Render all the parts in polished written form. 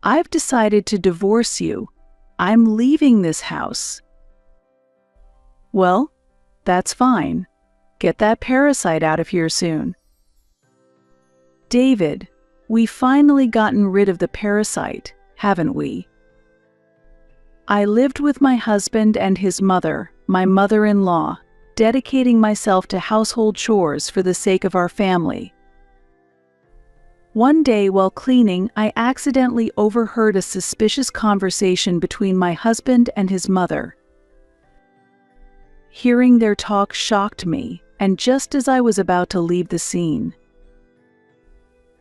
I've decided to divorce you. I'm leaving this house." "Well, that's fine. Get that parasite out of here soon." "David, we've finally gotten rid of the parasite, haven't we? I lived with my husband and his mother, my mother-in-law, dedicating myself to household chores for the sake of our family. One day while cleaning, I accidentally overheard a suspicious conversation between my husband and his mother. Hearing their talk shocked me, and just as I was about to leave the scene.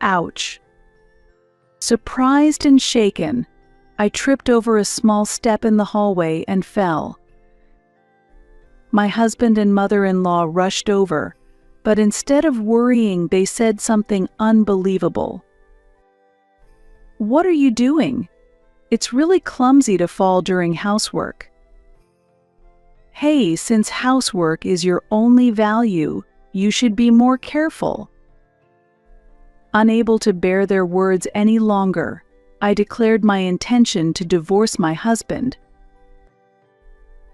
Ouch. Surprised and shaken, I tripped over a small step in the hallway and fell. My husband and mother-in-law rushed over, but instead of worrying, they said something unbelievable. "What are you doing? It's really clumsy to fall during housework. Hey, since housework is your only value, you should be more careful." Unable to bear their words any longer, I declared my intention to divorce my husband.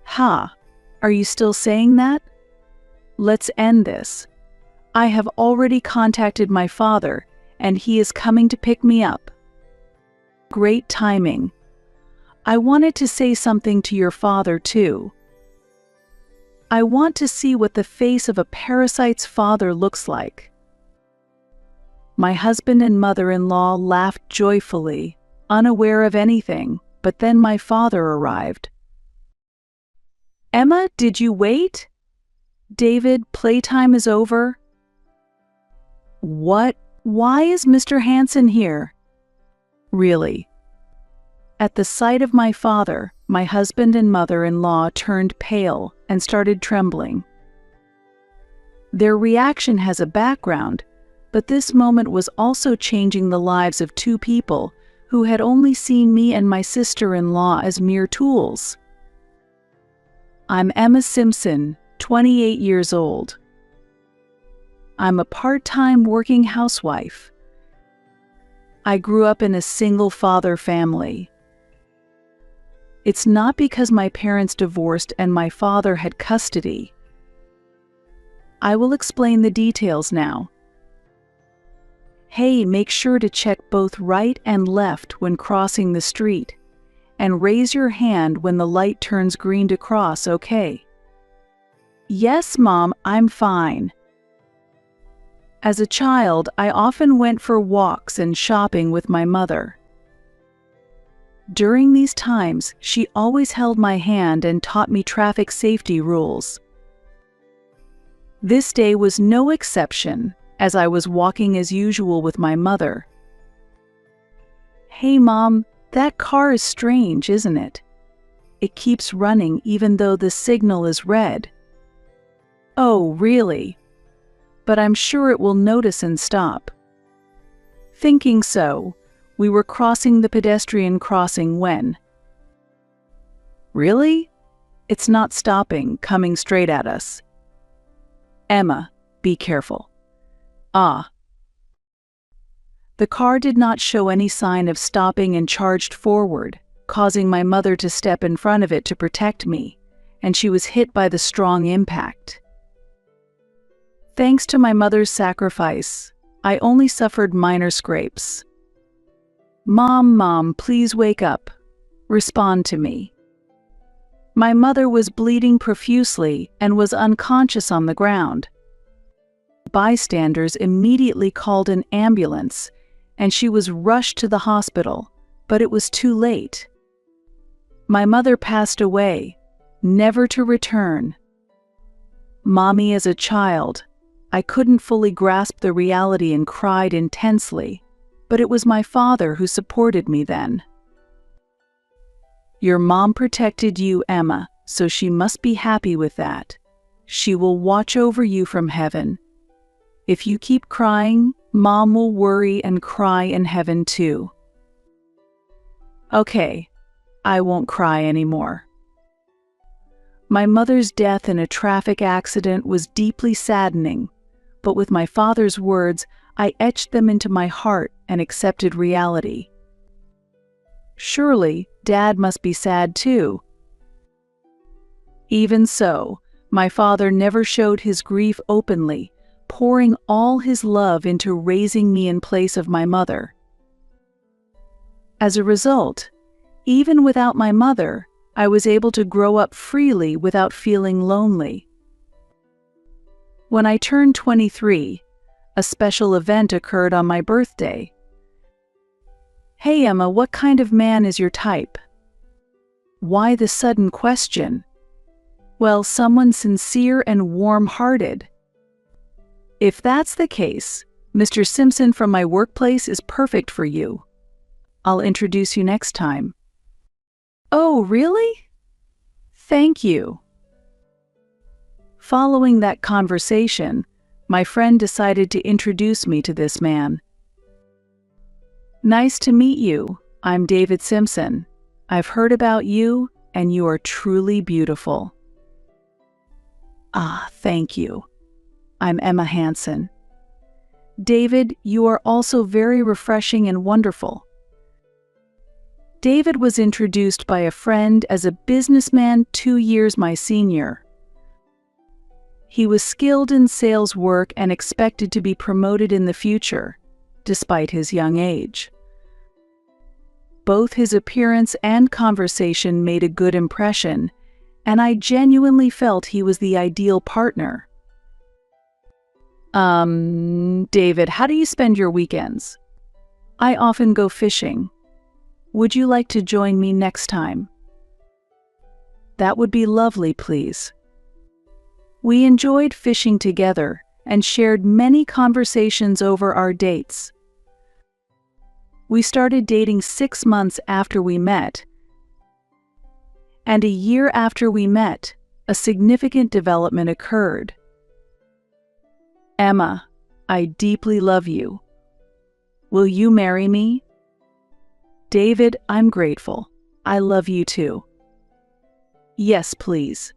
"Ha, are you still saying that? Let's end this. I have already contacted my father, and he is coming to pick me up." Great timing. I wanted to say something to your father too. I want to see what the face of a parasite's father looks like. My husband and mother-in-law laughed joyfully, unaware of anything, but then my father arrived. "Emma, did you wait? David, playtime is over." "What? Why is Mr. Hanson here?" "Really?" At the sight of my father, my husband and mother-in-law turned pale and started trembling. Their reaction has a background, but this moment was also changing the lives of two people who had only seen me and my sister-in-law as mere tools. I'm Emma Simpson, 28 years old. I'm a part-time working housewife. I grew up in a single-father family. It's not because my parents divorced and my father had custody. I will explain the details now. Hey, make sure to check both right and left when crossing the street, and raise your hand when the light turns green to cross, okay? Yes, Mom, I'm fine. As a child, I often went for walks and shopping with my mother. During these times, she always held my hand and taught me traffic safety rules. This day was no exception, as I was walking as usual with my mother. Hey, Mom, that car is strange, isn't it? It keeps running even though the signal is red. Oh, really? But I'm sure it will notice and stop. Thinking so, we were crossing the pedestrian crossing when... Really? It's not stopping, coming straight at us. Emma, be careful. Ah. The car did not show any sign of stopping and charged forward, causing my mother to step in front of it to protect me, and she was hit by the strong impact. Thanks to my mother's sacrifice, I only suffered minor scrapes. Mom, please wake up. Respond to me. My mother was bleeding profusely and was unconscious on the ground. Bystanders immediately called an ambulance, and she was rushed to the hospital, but it was too late. My mother passed away, never to return. Mommy, as a child, I couldn't fully grasp the reality and cried intensely, but it was my father who supported me then. Your mom protected you, Emma, so she must be happy with that. She will watch over you from heaven. If you keep crying, Mom will worry and cry in heaven too. Okay, I won't cry anymore. My mother's death in a traffic accident was deeply saddening, but with my father's words, I etched them into my heart and accepted reality. Surely, Dad must be sad too. Even so, my father never showed his grief openly, pouring all his love into raising me in place of my mother. As a result, even without my mother, I was able to grow up freely without feeling lonely. When I turned 23, a special event occurred on my birthday. "Hey Emma, what kind of man is your type?" Why the sudden question? Well, someone sincere and warm-hearted. If that's the case, Mr. Simpson from my workplace is perfect for you. I'll introduce you next time. Oh, really? Thank you. Following that conversation, my friend decided to introduce me to this man. Nice to meet you. I'm David Simpson. I've heard about you, and you are truly beautiful. Ah, thank you. I'm Emma Hansen. David, you are also very refreshing and wonderful. David was introduced by a friend as a businessman 2 years my senior. He was skilled in sales work and expected to be promoted in the future, despite his young age. Both his appearance and conversation made a good impression, and I genuinely felt he was the ideal partner. David, how do you spend your weekends? I often go fishing. Would you like to join me next time? That would be lovely, please. We enjoyed fishing together and shared many conversations over our dates. We started dating 6 months after we met, and a year after we met, a significant development occurred. Emma, I deeply love you. Will you marry me? David, I'm grateful. I love you too. Yes, please.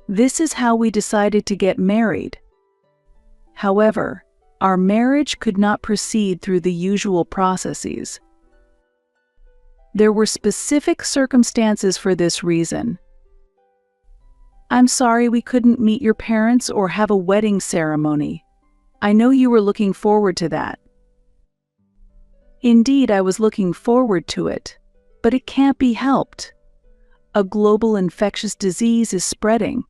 This is how we decided to get married. However, our marriage could not proceed through the usual processes. There were specific circumstances for this reason. I'm sorry we couldn't meet your parents or have a wedding ceremony. I know you were looking forward to that. Indeed, I was looking forward to it, but it can't be helped. A global infectious disease is spreading.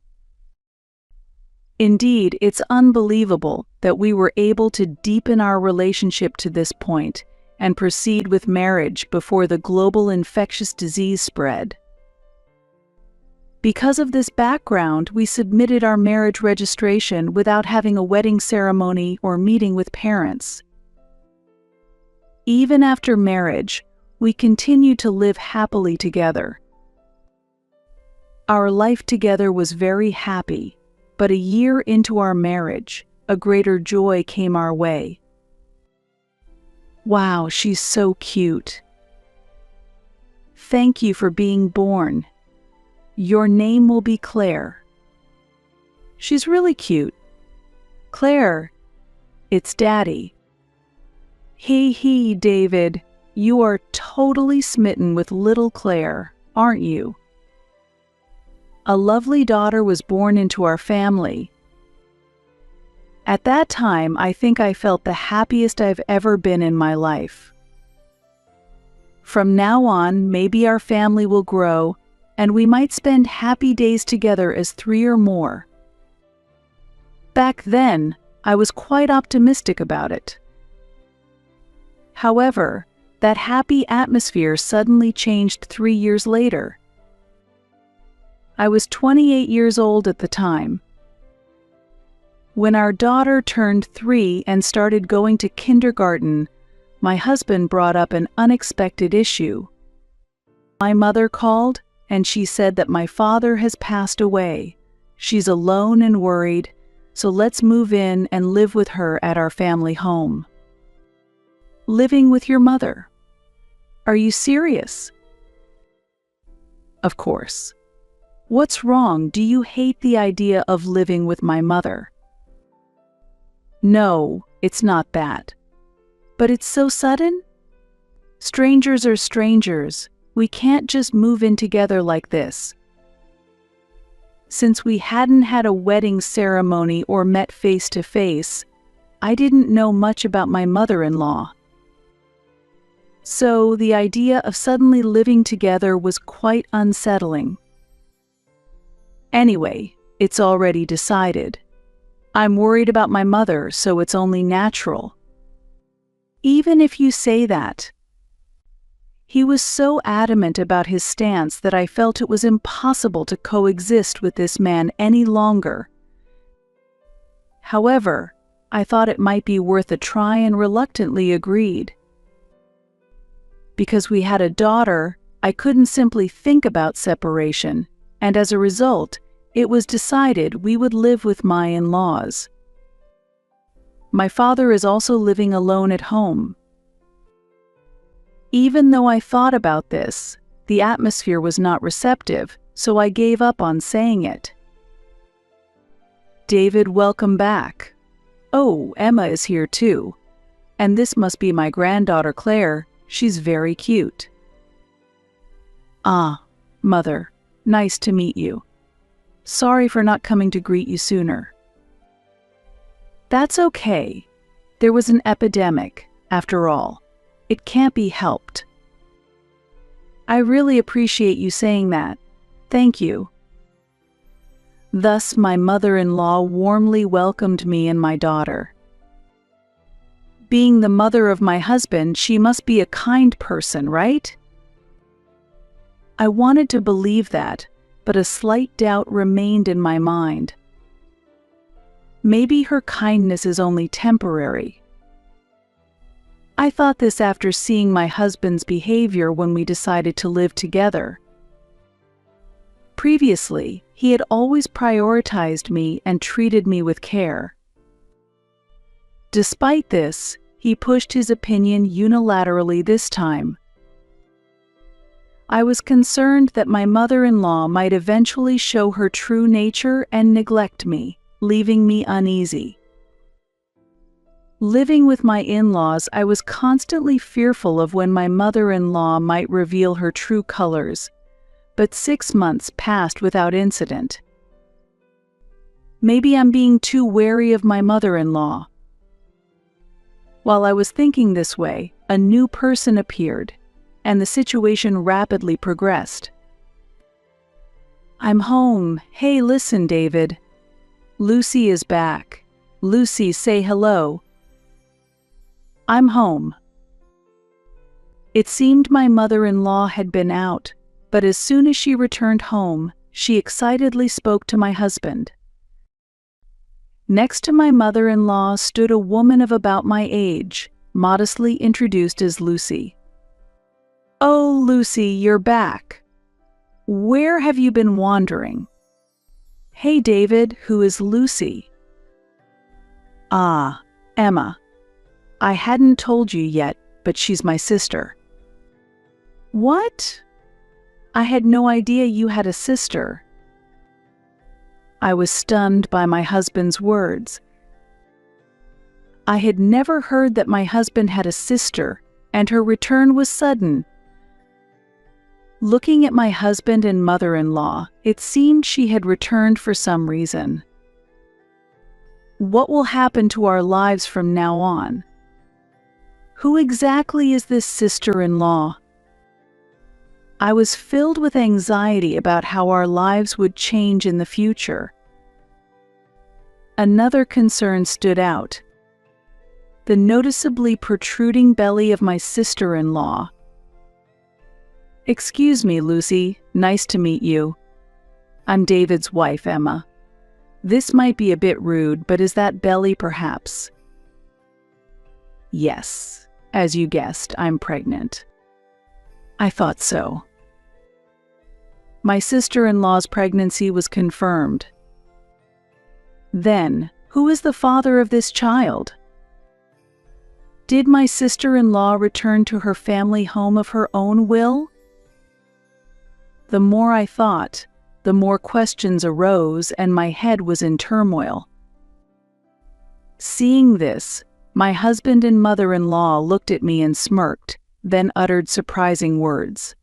Indeed, it's unbelievable that we were able to deepen our relationship to this point and proceed with marriage before the global infectious disease spread. Because of this background, we submitted our marriage registration without having a wedding ceremony or meeting with parents. Even after marriage, we continued to live happily together. Our life together was very happy, but a year into our marriage, a greater joy came our way. Wow, she's so cute. Thank you for being born. Your name will be Claire. She's really cute. Claire, it's Daddy. Hee, David, you are totally smitten with little Claire, aren't you? A lovely daughter was born into our family. At that time, I think I felt the happiest I've ever been in my life. From now on, maybe our family will grow, and we might spend happy days together as 3 or more. Back then, I was quite optimistic about it. However, that happy atmosphere suddenly changed 3 years later. I was 28 years old at the time. When our daughter turned 3 and started going to kindergarten, my husband brought up an unexpected issue. My mother called, and she said that my father has passed away. She's alone and worried, so let's move in and live with her at our family home. Living with your mother? Are you serious? Of course. What's wrong? Do you hate the idea of living with my mother? No, it's not that. But it's so sudden? Strangers are strangers. We can't just move in together like this. Since we hadn't had a wedding ceremony or met face to face, I didn't know much about my mother-in-law. So the idea of suddenly living together was quite unsettling. Anyway, it's already decided. I'm worried about my mother, so it's only natural. Even if you say that. He was so adamant about his stance that I felt it was impossible to coexist with this man any longer. However, I thought it might be worth a try and reluctantly agreed. Because we had a daughter, I couldn't simply think about separation, and as a result, it was decided we would live with my in-laws. My father is also living alone at home. Even though I thought about this, the atmosphere was not receptive, so I gave up on saying it. David, welcome back. Oh, Emma is here too. And this must be my granddaughter Claire. She's very cute. Ah, Mother, nice to meet you. Sorry for not coming to greet you sooner. That's okay. There was an epidemic, after all. It can't be helped. I really appreciate you saying that. Thank you. Thus, my mother-in-law warmly welcomed me and my daughter. Being the mother of my husband, she must be a kind person, right? I wanted to believe that, but a slight doubt remained in my mind. Maybe her kindness is only temporary. I thought this after seeing my husband's behavior when we decided to live together. Previously, he had always prioritized me and treated me with care. Despite this, he pushed his opinion unilaterally this time. I was concerned that my mother-in-law might eventually show her true nature and neglect me, leaving me uneasy. Living with my in-laws, I was constantly fearful of when my mother-in-law might reveal her true colors, but 6 months passed without incident. Maybe I'm being too wary of my mother-in-law. While I was thinking this way, a new person appeared, and the situation rapidly progressed. I'm home. Hey, listen, David. Lucy is back. Lucy, say hello. I'm home. It seemed my mother-in-law had been out, but as soon as she returned home, she excitedly spoke to my husband. Next to my mother-in-law stood a woman of about my age, modestly introduced as Lucy. Oh, Lucy, you're back. Where have you been wandering? Hey, David, who is Lucy? Ah, Emma. I hadn't told you yet, but she's my sister. What? I had no idea you had a sister. I was stunned by my husband's words. I had never heard that my husband had a sister, and her return was sudden. Looking at my husband and mother-in-law, it seemed she had returned for some reason. What will happen to our lives from now on? Who exactly is this sister-in-law? I was filled with anxiety about how our lives would change in the future. Another concern stood out. The noticeably protruding belly of my sister-in-law. Excuse me, Lucy. Nice to meet you. I'm David's wife, Emma. This might be a bit rude, but is that belly perhaps? Yes, as you guessed, I'm pregnant. I thought so. My sister-in-law's pregnancy was confirmed. Then, who is the father of this child? Did my sister-in-law return to her family home of her own will? The more I thought, the more questions arose and my head was in turmoil. Seeing this, my husband and mother-in-law looked at me and smirked, then uttered surprising words.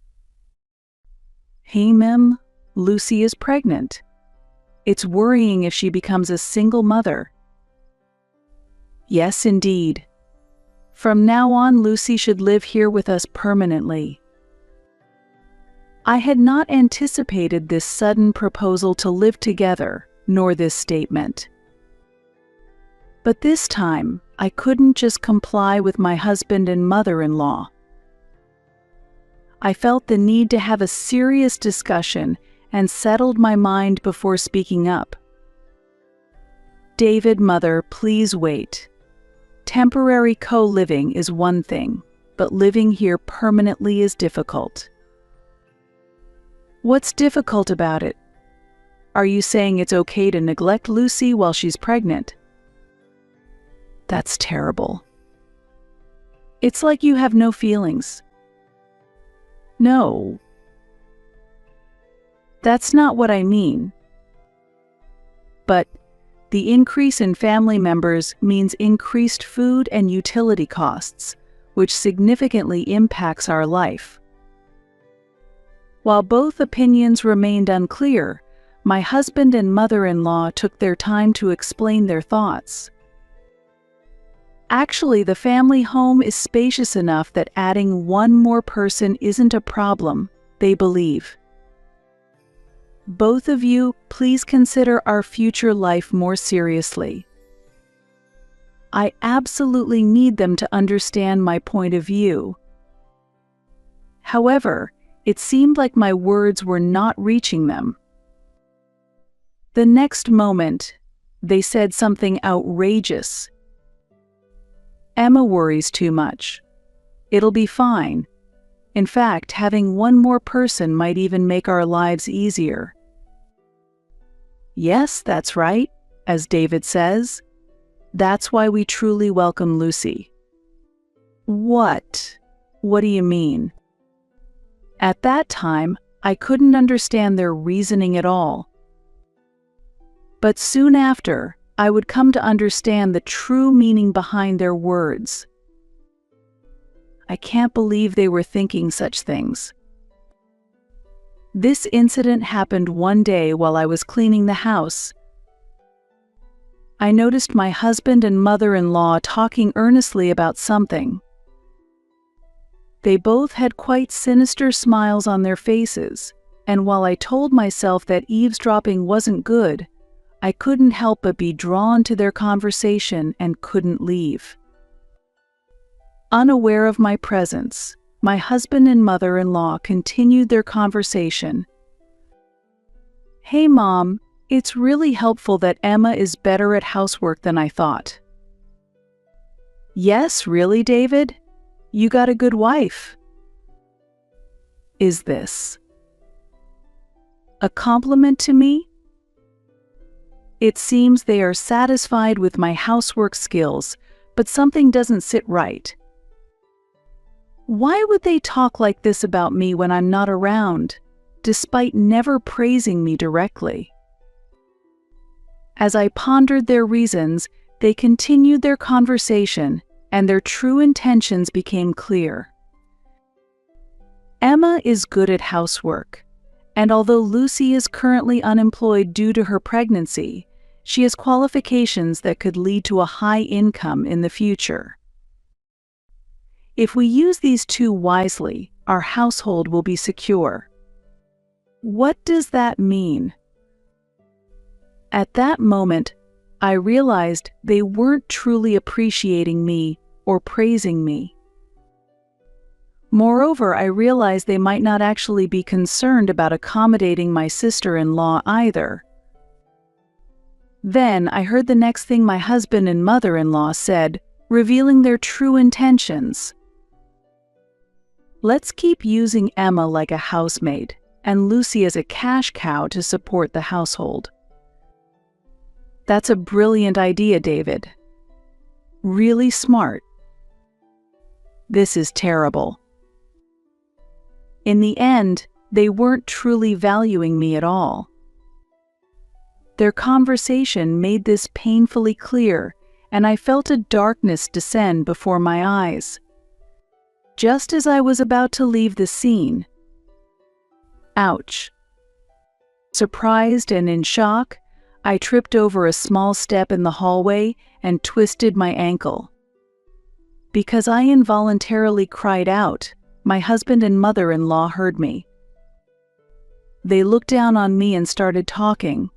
"Hey, Mem, Lucy is pregnant. It's worrying if she becomes a single mother." "Yes, indeed. From now on, Lucy should live here with us permanently." I had not anticipated this sudden proposal to live together, nor this statement. But this time, I couldn't just comply with my husband and mother-in-law. I felt the need to have a serious discussion and settled my mind before speaking up. "David, Mother, please wait. Temporary co-living is one thing, but living here permanently is difficult." "What's difficult about it? Are you saying it's okay to neglect Lucy while she's pregnant?" "That's terrible. It's like you have no feelings." "No. That's not what I mean. But the increase in family members means increased food and utility costs, which significantly impacts our life." While both opinions remained unclear, my husband and mother-in-law took their time to explain their thoughts. Actually, the family home is spacious enough that adding one more person isn't a problem, they believe. "Both of you, please consider our future life more seriously." I absolutely need them to understand my point of view. However, it seemed like my words were not reaching them. The next moment, they said something outrageous. "Emma worries too much. It'll be fine. In fact, having one more person might even make our lives easier." "Yes, that's right, as David says. That's why we truly welcome Lucy." "What? What do you mean?" At that time, I couldn't understand their reasoning at all. But soon after, I would come to understand the true meaning behind their words. I can't believe they were thinking such things. This incident happened one day while I was cleaning the house. I noticed my husband and mother-in-law talking earnestly about something. They both had quite sinister smiles on their faces, and while I told myself that eavesdropping wasn't good, I couldn't help but be drawn to their conversation and couldn't leave. Unaware of my presence, my husband and mother-in-law continued their conversation. "Hey, Mom, it's really helpful that Emma is better at housework than I thought." "Yes, really, David? You got a good wife." Is this a compliment to me? It seems they are satisfied with my housework skills, but something doesn't sit right. Why would they talk like this about me when I'm not around, despite never praising me directly? As I pondered their reasons, they continued their conversation, and their true intentions became clear. Emma is good at housework, and although Lucy is currently unemployed due to her pregnancy, she has qualifications that could lead to a high income in the future. If we use these two wisely, our household will be secure. What does that mean? At that moment, I realized they weren't truly appreciating me or praising me. Moreover, I realized they might not actually be concerned about accommodating my sister-in-law either. Then I heard the next thing my husband and mother-in-law said, revealing their true intentions. "Let's keep using Emma like a housemaid, and Lucy as a cash cow to support the household." That's a brilliant idea, David. Really smart. This is terrible. In the end, they weren't truly valuing me at all. Their conversation made this painfully clear, and I felt a darkness descend before my eyes. just as I was about to leave the scene. Ouch. Surprised and in shock, I tripped over a small step in the hallway and twisted my ankle. Because I involuntarily cried out, my husband and mother-in-law heard me. They looked down on me and started talking.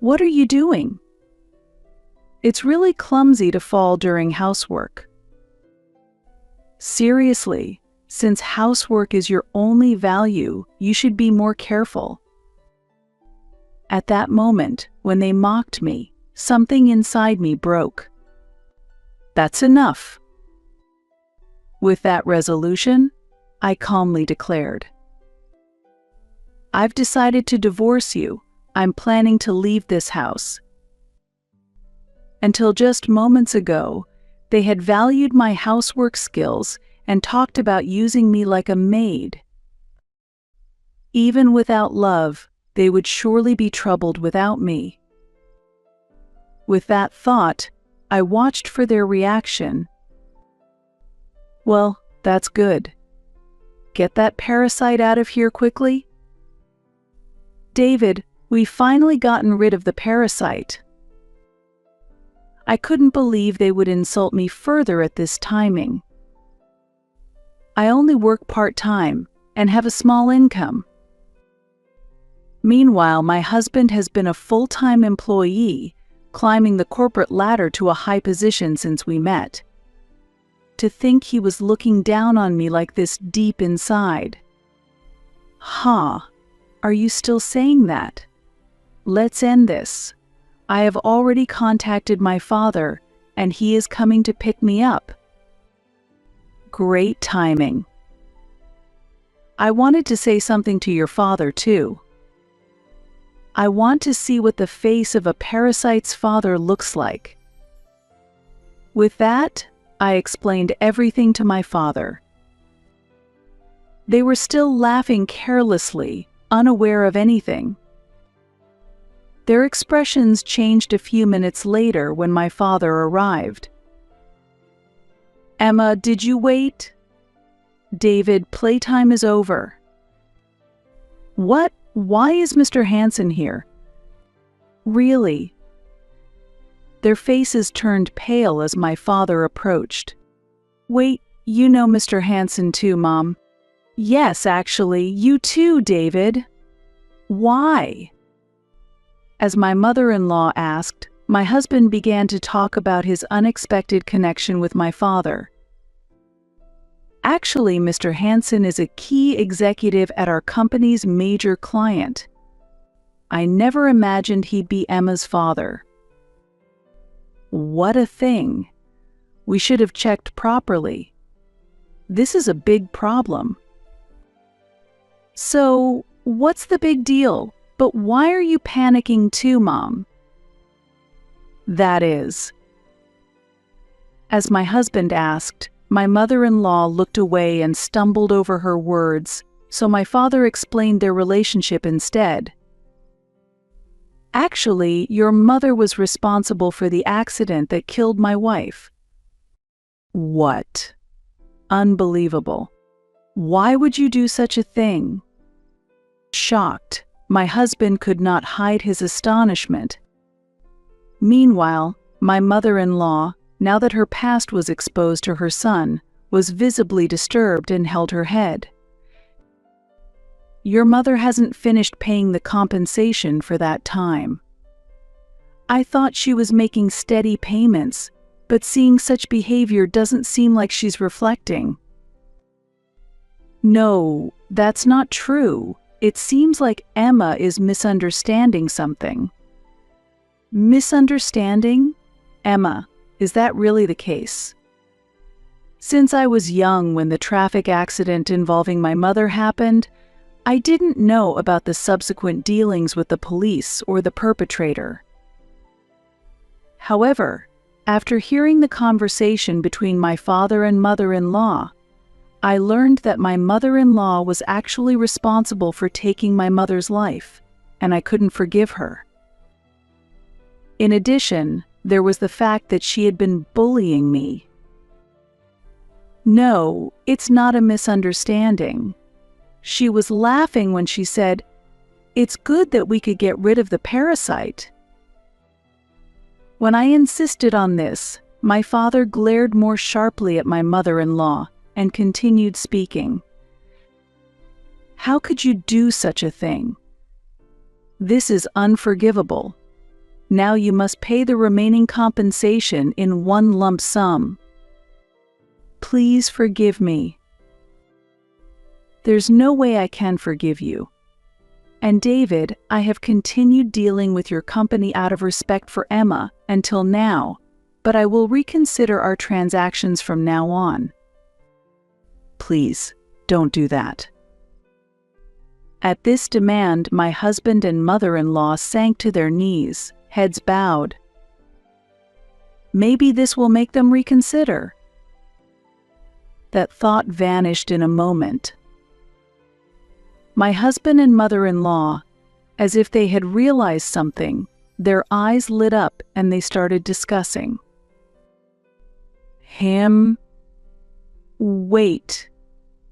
"What are you doing? It's really clumsy to fall during housework." Seriously, since housework is your only value, you should be more careful. At that moment, when they mocked me, something inside me broke. That's enough. With that resolution, I calmly declared, "I've decided to divorce you. I'm planning to leave this house." Until just moments ago, they had valued my housework skills and talked about using me like a maid. Even without love, they would surely be troubled without me. With that thought, I watched for their reaction. "Well, that's good. Get that parasite out of here quickly." "David, we've finally gotten rid of the parasite." I couldn't believe they would insult me further at this timing. I only work part-time and have a small income. Meanwhile, my husband has been a full-time employee, climbing the corporate ladder to a high position since we met. To think he was looking down on me like this deep inside. Huh, are you still saying that? Let's end this. I have already contacted my father, and he is coming to pick me up. Great timing. I wanted to say something to your father, too. I want to see what the face of a parasite's father looks like. With that, I explained everything to my father. They were still laughing carelessly, unaware of anything. Their expressions changed a few minutes later when my father arrived. "Emma, did you wait?" "David, playtime is over." "What? Why is Mr. Hansen here?" "Really?" Their faces turned pale as my father approached. "Wait, you know Mr. Hansen too, Mom?" "Yes, actually, you too, David." "Why?" As my mother-in-law asked, my husband began to talk about his unexpected connection with my father. "Actually, Mr. Hansen is a key executive at our company's major client. I never imagined he'd be Emma's father." What a thing. We should have checked properly. This is a big problem. "So, what's the big deal? But why are you panicking too, Mom?" That is. As my husband asked, my mother-in-law looked away and stumbled over her words, so my father explained their relationship instead. "Actually, your mother was responsible for the accident that killed my wife." What? Unbelievable. Why would you do such a thing? Shocked, my husband could not hide his astonishment. Meanwhile, my mother-in-law, now that her past was exposed to her son, was visibly disturbed and held her head. "Your mother hasn't finished paying the compensation for that time." "I thought she was making steady payments, but seeing such behavior doesn't seem like she's reflecting." "No, that's not true. It seems like Emma is misunderstanding something." "Misunderstanding? Emma, is that really the case?" "Since I was young when the traffic accident involving my mother happened, I didn't know about the subsequent dealings with the police or the perpetrator. However, after hearing the conversation between my father and mother-in-law, I learned that my mother-in-law was actually responsible for taking my mother's life, and I couldn't forgive her. In addition, there was the fact that she had been bullying me. No, it's not a misunderstanding. She was laughing when she said, "It's good that we could get rid of the parasite." When I insisted on this, my father glared more sharply at my mother-in-law and continued speaking. "How could you do such a thing? This is unforgivable. Now you must pay the remaining compensation in one lump sum. Please forgive me." "There's no way I can forgive you. And David, I have continued dealing with your company out of respect for Emma until now, but I will reconsider our transactions from now on." "Please, don't do that." At this demand, my husband and mother-in-law sank to their knees, heads bowed. Maybe this will make them reconsider. That thought vanished in a moment. My husband and mother-in-law, as if they had realized something, their eyes lit up and they started discussing. "Him? Wait,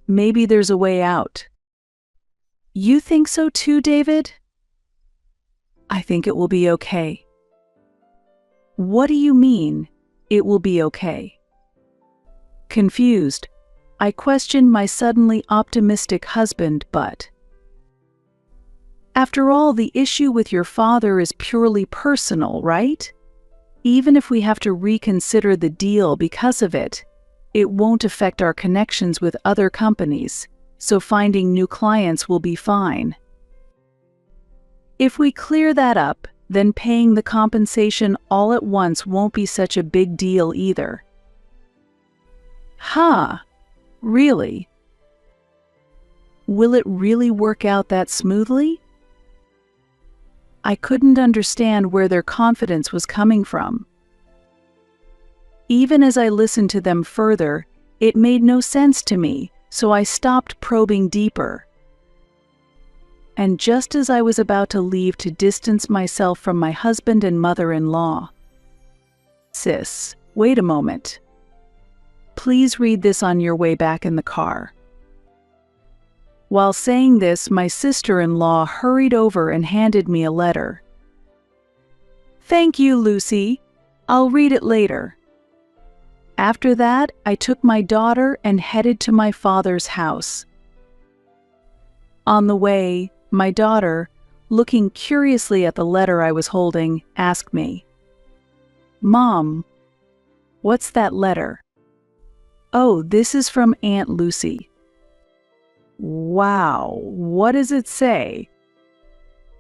maybe there's a way out." "You think so too, David?" "I think it will be okay." "What do you mean, it will be okay?" Confused, I questioned my suddenly optimistic husband, but after all, the issue with your father is purely personal, right? Even if we have to reconsider the deal because of it, it won't affect our connections with other companies, so finding new clients will be fine. If we clear that up, then paying the compensation all at once won't be such a big deal either. Huh, really? Will it really work out that smoothly? I couldn't understand where their confidence was coming from. Even as I listened to them further, it made no sense to me, so I stopped probing deeper. And just as I was about to leave to distance myself from my husband and mother-in-law, "Sis, wait a moment. Please read this on your way back in the car." While saying this, my sister-in-law hurried over and handed me a letter. "Thank you, Lucy. I'll read it later." After that, I took my daughter and headed to my father's house. On the way, my daughter, looking curiously at the letter I was holding, asked me, "Mom, what's that letter?" "Oh, this is from Aunt Lucy." "Wow, what does it say?"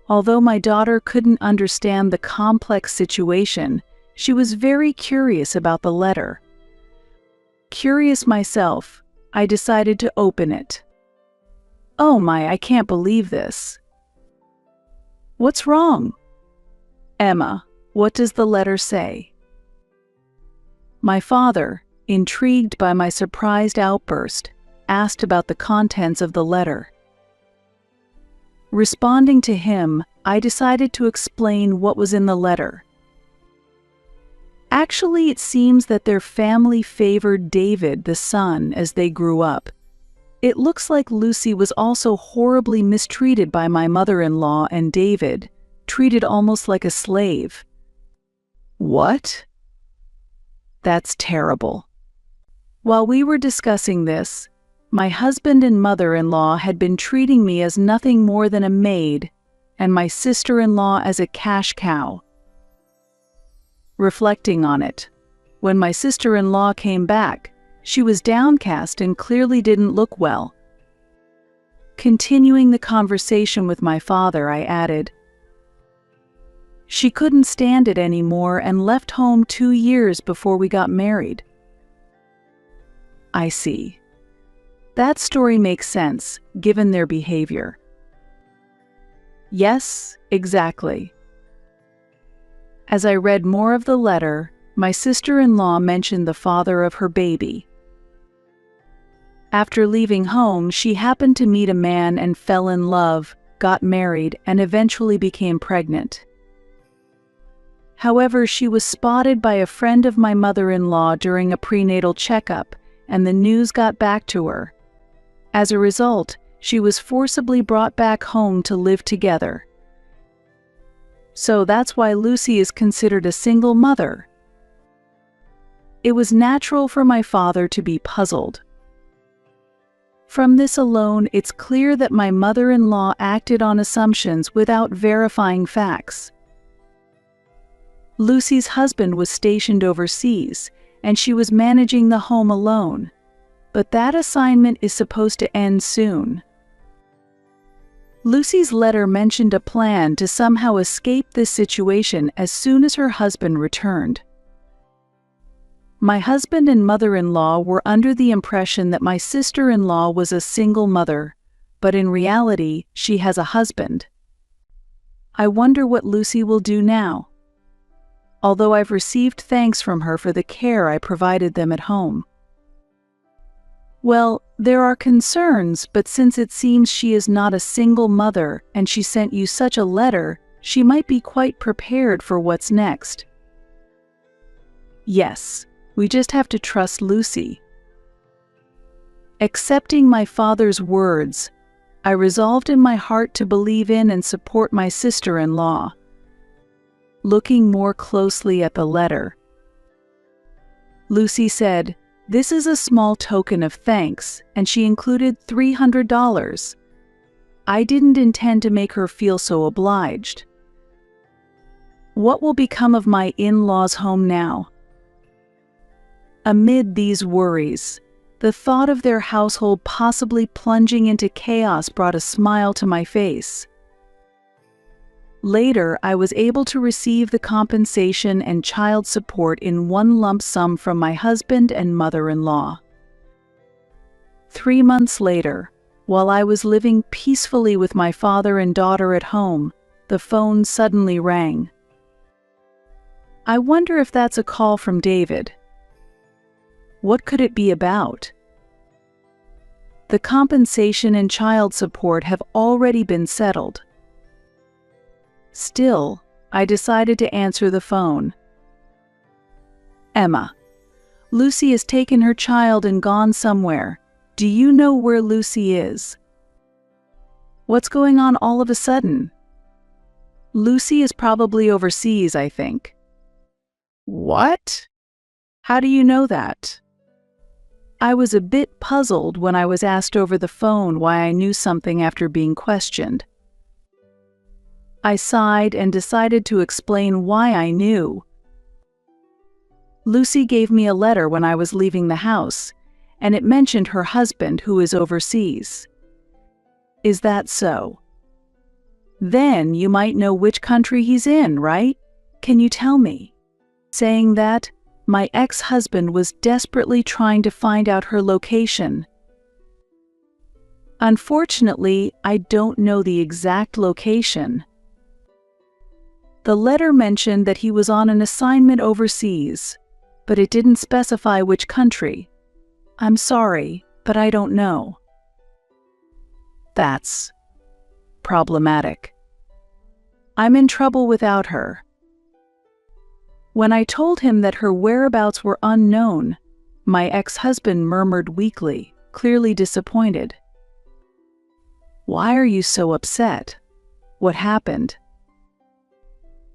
Although my daughter couldn't understand the complex situation, she was very curious about the letter. Curious myself, I decided to open it. "Oh my, I can't believe this." "What's wrong?" "Emma, what does the letter say?" My father, intrigued by my surprised outburst, asked about the contents of the letter. Responding to him, I decided to explain what was in the letter. Actually, it seems that their family favored David, the son, as they grew up. It looks like Lucy was also horribly mistreated by my mother-in-law and David, treated almost like a slave. What? That's terrible. While we were discussing this, my husband and mother-in-law had been treating me as nothing more than a maid, and my sister-in-law as a cash cow. Reflecting on it, when my sister-in-law came back, she was downcast and clearly didn't look well. Continuing the conversation with my father, I added, "She couldn't stand it anymore and left home 2 years before we got married." "I see. That story makes sense, given their behavior." "Yes, exactly." As I read more of the letter, my sister-in-law mentioned the father of her baby. After leaving home, she happened to meet a man and fell in love, got married, and eventually became pregnant. However, she was spotted by a friend of my mother-in-law during a prenatal checkup, and the news got back to her. As a result, she was forcibly brought back home to live together. So that's why Lucy is considered a single mother. It was natural for my father to be puzzled. From this alone, it's clear that my mother-in-law acted on assumptions without verifying facts. Lucy's husband was stationed overseas, and she was managing the home alone. But that assignment is supposed to end soon. Lucy's letter mentioned a plan to somehow escape this situation as soon as her husband returned. My husband and mother-in-law were under the impression that my sister-in-law was a single mother, but in reality, she has a husband. I wonder what Lucy will do now. Although I've received thanks from her for the care I provided them at home. Well, there are concerns, but since it seems she is not a single mother and she sent you such a letter, she might be quite prepared for what's next. Yes, we just have to trust Lucy. Accepting my father's words, I resolved in my heart to believe in and support my sister-in-law. Looking more closely at the letter, Lucy said, "This is a small token of thanks," and she included $300. I didn't intend to make her feel so obliged. What will become of my in-laws' home now? Amid these worries, the thought of their household possibly plunging into chaos brought a smile to my face. Later, I was able to receive the compensation and child support in one lump sum from my husband and mother-in-law. 3 months later, while I was living peacefully with my father and daughter at home, the phone suddenly rang. I wonder if that's a call from David. What could it be about? The compensation and child support have already been settled. Still, I decided to answer the phone. "Emma, Lucy has taken her child and gone somewhere. Do you know where Lucy is?" "What's going on all of a sudden?" "Lucy is probably overseas, I think." "What? How do you know that?" I was a bit puzzled when I was asked over the phone why I knew something after being questioned. I sighed and decided to explain why I knew. Lucy gave me a letter when I was leaving the house, and it mentioned her husband who is overseas. "Is that so?" "Then you might know which country he's in, right? Can you tell me?" Saying that, my ex-husband was desperately trying to find out her location. Unfortunately, I don't know the exact location. The letter mentioned that he was on an assignment overseas, but it didn't specify which country. I'm sorry, but I don't know. That's problematic. I'm in trouble without her. When I told him that her whereabouts were unknown, my ex-husband murmured weakly, clearly disappointed. "Why are you so upset? What happened?"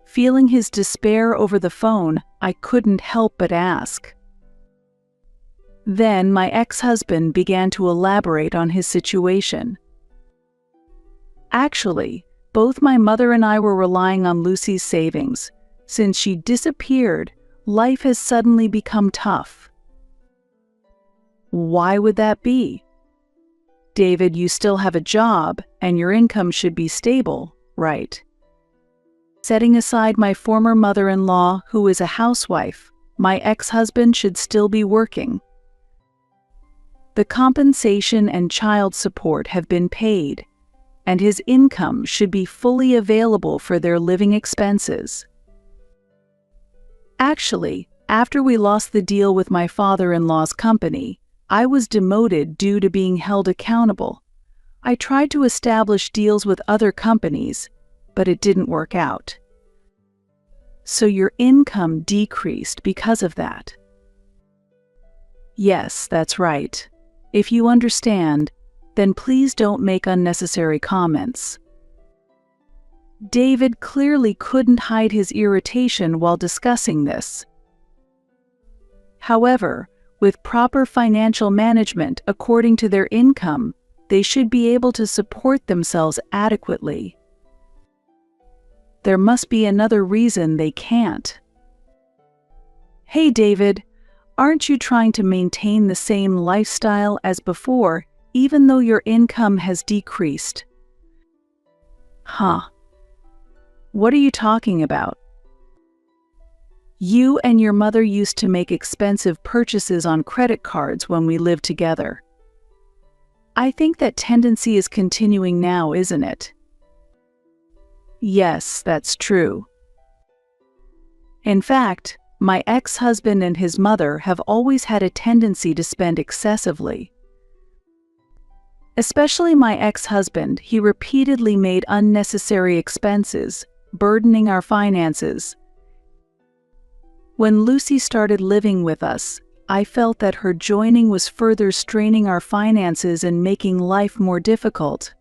Feeling his despair over the phone, I couldn't help but ask. Then my ex-husband began to elaborate on his situation. Actually, both my mother and I were relying on Lucy's savings. Since she disappeared, life has suddenly become tough. Why would that be? David, you still have a job, and your income should be stable, right? Setting aside my former mother-in-law, who is a housewife, my ex-husband should still be working. The compensation and child support have been paid, and his income should be fully available for their living expenses. Actually, after we lost the deal with my father-in-law's company, I was demoted due to being held accountable. I tried to establish deals with other companies, but it didn't work out. So your income decreased because of that? Yes, that's right. If you understand, then please don't make unnecessary comments. David clearly couldn't hide his irritation while discussing this. However, with proper financial management according to their income, they should be able to support themselves adequately. There must be another reason they can't. Hey David, aren't you trying to maintain the same lifestyle as before, even though your income has decreased? Huh. What are you talking about? You and your mother used to make expensive purchases on credit cards when we lived together. I think that tendency is continuing now, isn't it? Yes, that's true. In fact, my ex-husband and his mother have always had a tendency to spend excessively. Especially my ex-husband, he repeatedly made unnecessary expenses, burdening our finances. When Lucy started living with us, I felt that her joining was further straining our finances and making life more difficult.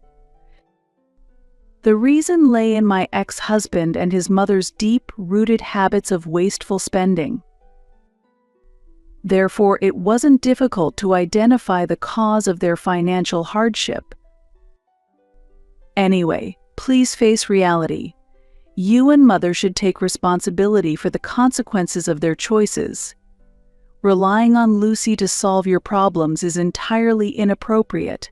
The reason lay in my ex-husband and his mother's deep-rooted habits of wasteful spending. Therefore, it wasn't difficult to identify the cause of their financial hardship. Anyway, please face reality. You and mother should take responsibility for the consequences of their choices. Relying on Lucy to solve your problems is entirely inappropriate.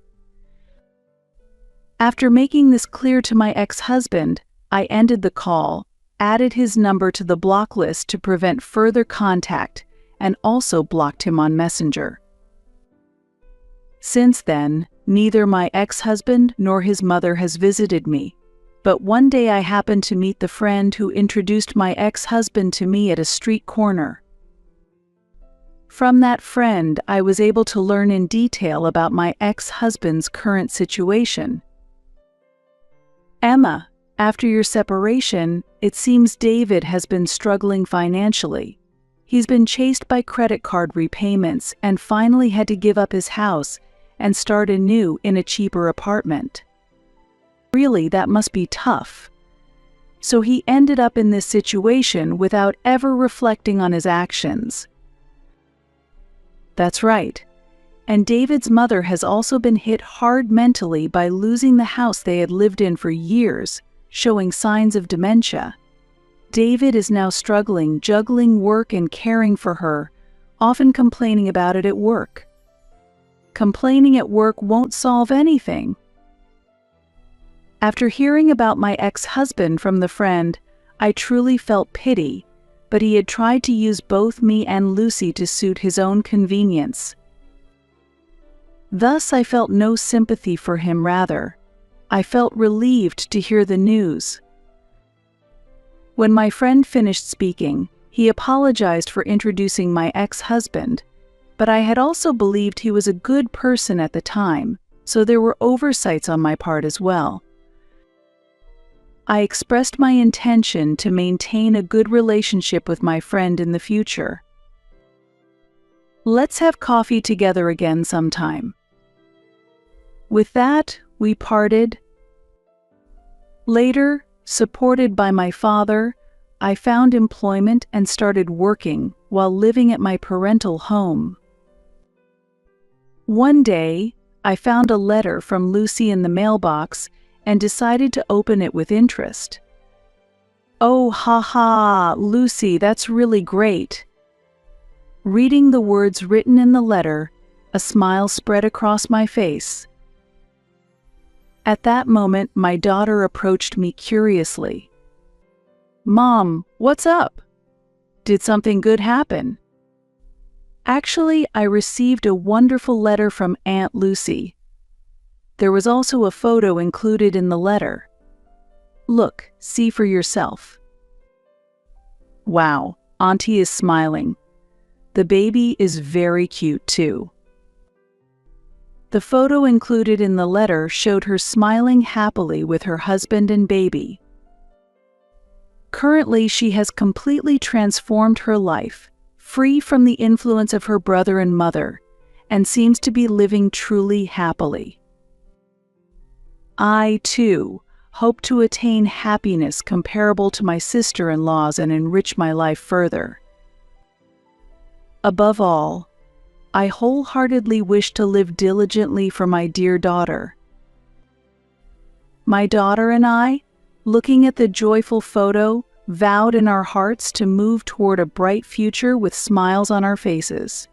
After making this clear to my ex-husband, I ended the call, added his number to the block list to prevent further contact, and also blocked him on Messenger. Since then, neither my ex-husband nor his mother has visited me. But one day I happened to meet the friend who introduced my ex-husband to me at a street corner. From that friend, I was able to learn in detail about my ex-husband's current situation. Emma, after your separation, it seems David has been struggling financially. He's been chased by credit card repayments and finally had to give up his house and start anew in a cheaper apartment. Really, that must be tough. So he ended up in this situation without ever reflecting on his actions. That's right. And David's mother has also been hit hard mentally by losing the house they had lived in for years, showing signs of dementia. David is now struggling, juggling work and caring for her, often complaining about it at work. Complaining at work won't solve anything. After hearing about my ex-husband from the friend, I truly felt pity, but he had tried to use both me and Lucy to suit his own convenience. Thus, I felt no sympathy for him, rather. I felt relieved to hear the news. When my friend finished speaking, he apologized for introducing my ex-husband, but I had also believed he was a good person at the time, so there were oversights on my part as well. I expressed my intention to maintain a good relationship with my friend in the future. Let's have coffee together again sometime. With that, we parted. Later, supported by my father, I found employment and started working while living at my parental home. One day, I found a letter from Lucy in the mailbox and decided to open it with interest. Oh, haha, Lucy, that's really great. Reading the words written in the letter, a smile spread across my face. At that moment, my daughter approached me curiously. Mom, what's up? Did something good happen? Actually, I received a wonderful letter from Aunt Lucy. There was also a photo included in the letter. Look, see for yourself. Wow, Auntie is smiling. The baby is very cute too. The photo included in the letter showed her smiling happily with her husband and baby. Currently, she has completely transformed her life, free from the influence of her brother and mother, and seems to be living truly happily. I, too, hope to attain happiness comparable to my sister-in-law's and enrich my life further. Above all, I wholeheartedly wish to live diligently for my dear daughter. My daughter and I, looking at the joyful photo, vowed in our hearts to move toward a bright future with smiles on our faces.